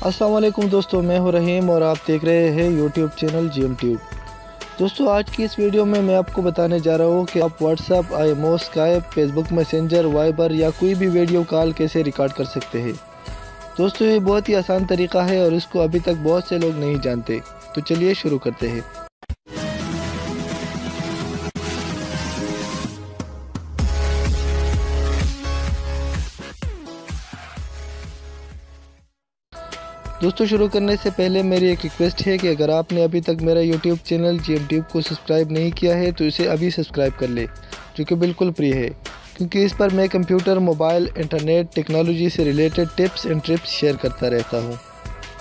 अस्सलाम वालेकुम दोस्तों, मैं हूं रहीम और आप देख रहे हैं यूट्यूब चैनल GM ट्यूब। दोस्तों, आज की इस वीडियो में मैं आपको बताने जा रहा हूं कि आप WhatsApp, IMO, Skype, Facebook messenger, Viber या कोई भी वीडियो कॉल कैसे रिकॉर्ड कर सकते हैं। दोस्तों, ये बहुत ही आसान तरीका है और इसको अभी तक बहुत से लोग नहीं जानते। तो चलिए शुरू करते हैं। दोस्तों, शुरू करने से पहले मेरी एक रिक्वेस्ट है कि अगर आपने अभी तक मेरा यूट्यूब चैनल GM ट्यूब को सब्सक्राइब नहीं किया है तो इसे अभी सब्सक्राइब कर ले, जो कि बिल्कुल फ्री है, क्योंकि इस पर मैं कंप्यूटर, मोबाइल, इंटरनेट, टेक्नोलॉजी से related tips and tricks share करता रहता हूँ।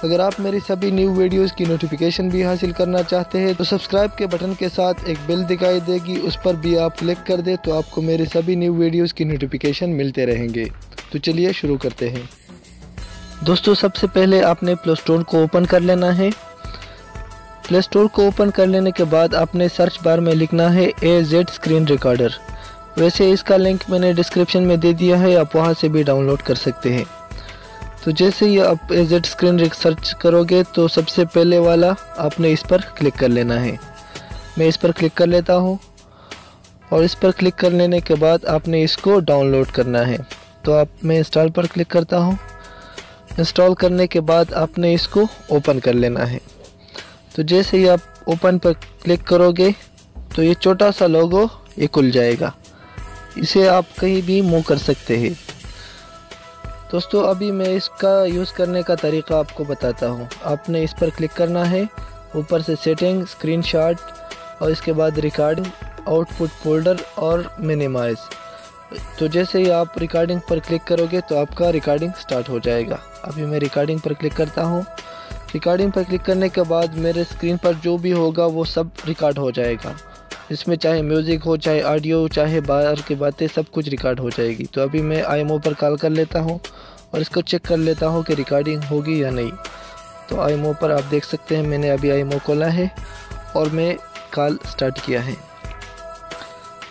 अगर आप मेरी सभी न्यू वीडियोज़ की नोटिफिकेशन भी हासिल करना चाहते हैं तो सब्सक्राइब के बटन के साथ एक बेल दिखाई देगी, उस पर भी आप क्लिक कर दें तो आपको मेरे सभी न्यू वीडियोज़ की नोटिफिकेशन मिलते रहेंगे। तो चलिए शुरू करते हैं। दोस्तों, सबसे पहले आपने प्ले स्टोर को ओपन कर लेना है। प्ले स्टोर को ओपन कर लेने के बाद आपने सर्च बार में लिखना है AZ स्क्रीन रिकॉर्डर। वैसे इसका लिंक मैंने डिस्क्रिप्शन में दे दिया है, आप वहां से भी डाउनलोड कर सकते हैं। तो जैसे ही आप AZ स्क्रीन सर्च करोगे तो सबसे पहले वाला आपने इस पर क्लिक कर लेना है। मैं इस पर क्लिक कर लेता हूँ और इस पर क्लिक कर लेने के बाद आपने इसको डाउनलोड करना है। तो मैं इंस्टॉल पर क्लिक करता हूँ। इंस्टॉल करने के बाद आपने इसको ओपन कर लेना है। तो जैसे ही आप ओपन पर क्लिक करोगे तो ये छोटा सा लोगो ये खुल जाएगा। इसे आप कहीं भी मूव कर सकते हैं। दोस्तों, अभी मैं इसका यूज़ करने का तरीका आपको बताता हूँ। आपने इस पर क्लिक करना है, ऊपर से सेटिंग, स्क्रीनशॉट और इसके बाद रिकॉर्डिंग, आउटपुट फोल्डर और मिनिमाइज। तो जैसे ही आप रिकॉर्डिंग पर क्लिक करोगे तो आपका रिकॉर्डिंग स्टार्ट हो जाएगा। अभी मैं रिकॉर्डिंग पर क्लिक करता हूँ। रिकॉर्डिंग पर क्लिक करने के बाद मेरे स्क्रीन पर जो भी होगा वो सब रिकॉर्ड हो जाएगा। इसमें चाहे म्यूज़िक हो, चाहे ऑडियो, चाहे बाहर की बातें, सब कुछ रिकॉर्ड हो जाएगी। तो अभी मैं IMO पर कॉल कर लेता हूँ और इसको चेक कर लेता हूँ कि रिकॉर्डिंग होगी या नहीं। तो IMO पर आप देख सकते हैं मैंने अभी IMO खोला है और मैं कॉल स्टार्ट किया है।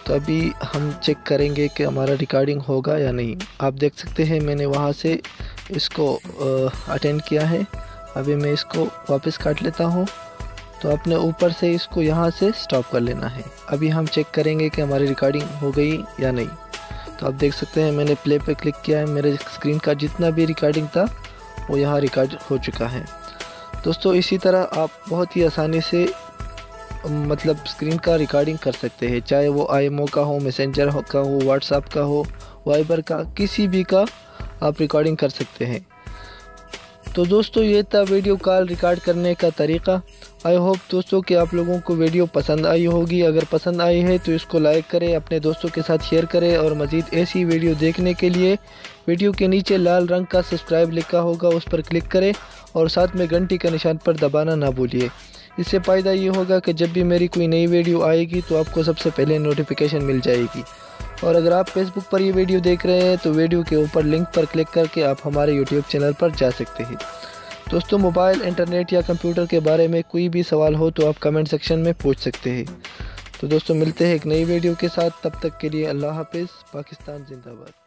तो अभी हम चेक करेंगे कि हमारा रिकॉर्डिंग होगा या नहीं। आप देख सकते हैं मैंने वहाँ से इसको अटेंड किया है। अभी मैं इसको वापस काट लेता हूँ। तो आपने ऊपर से इसको यहाँ से स्टॉप कर लेना है। अभी हम चेक करेंगे कि हमारी रिकॉर्डिंग हो गई या नहीं। तो आप देख सकते हैं मैंने प्ले पे क्लिक किया है। मेरे स्क्रीन का जितना भी रिकॉर्डिंग था वो यहाँ रिकॉर्ड हो चुका है। दोस्तों, इसी तरह आप बहुत ही आसानी से स्क्रीन का रिकॉर्डिंग कर सकते हैं, चाहे वो IMO का हो, मैसेंजर का हो, व्हाट्सएप का हो, वाइबर का, किसी भी का आप रिकॉर्डिंग कर सकते हैं। तो दोस्तों, ये था वीडियो कॉल रिकॉर्ड करने का तरीका। आई होप दोस्तों कि आप लोगों को वीडियो पसंद आई होगी। अगर पसंद आई है तो इसको लाइक करें, अपने दोस्तों के साथ शेयर करें और मज़ीद ऐसी वीडियो देखने के लिए वीडियो के नीचे लाल रंग का सब्सक्राइब लिखा होगा, उस पर क्लिक करें और साथ में घंटी का निशान पर दबाना ना भूलिए। इससे फ़ायदा ये होगा कि जब भी मेरी कोई नई वीडियो आएगी तो आपको सबसे पहले नोटिफिकेशन मिल जाएगी। और अगर आप फेसबुक पर ये वीडियो देख रहे हैं तो वीडियो के ऊपर लिंक पर क्लिक करके आप हमारे यूट्यूब चैनल पर जा सकते हैं। दोस्तों, मोबाइल, इंटरनेट या कंप्यूटर के बारे में कोई भी सवाल हो तो आप कमेंट सेक्शन में पूछ सकते हैं। तो दोस्तों, मिलते हैं एक नई वीडियो के साथ। तब तक के लिए अल्लाह हाफिज़। पाकिस्तान जिंदाबाद।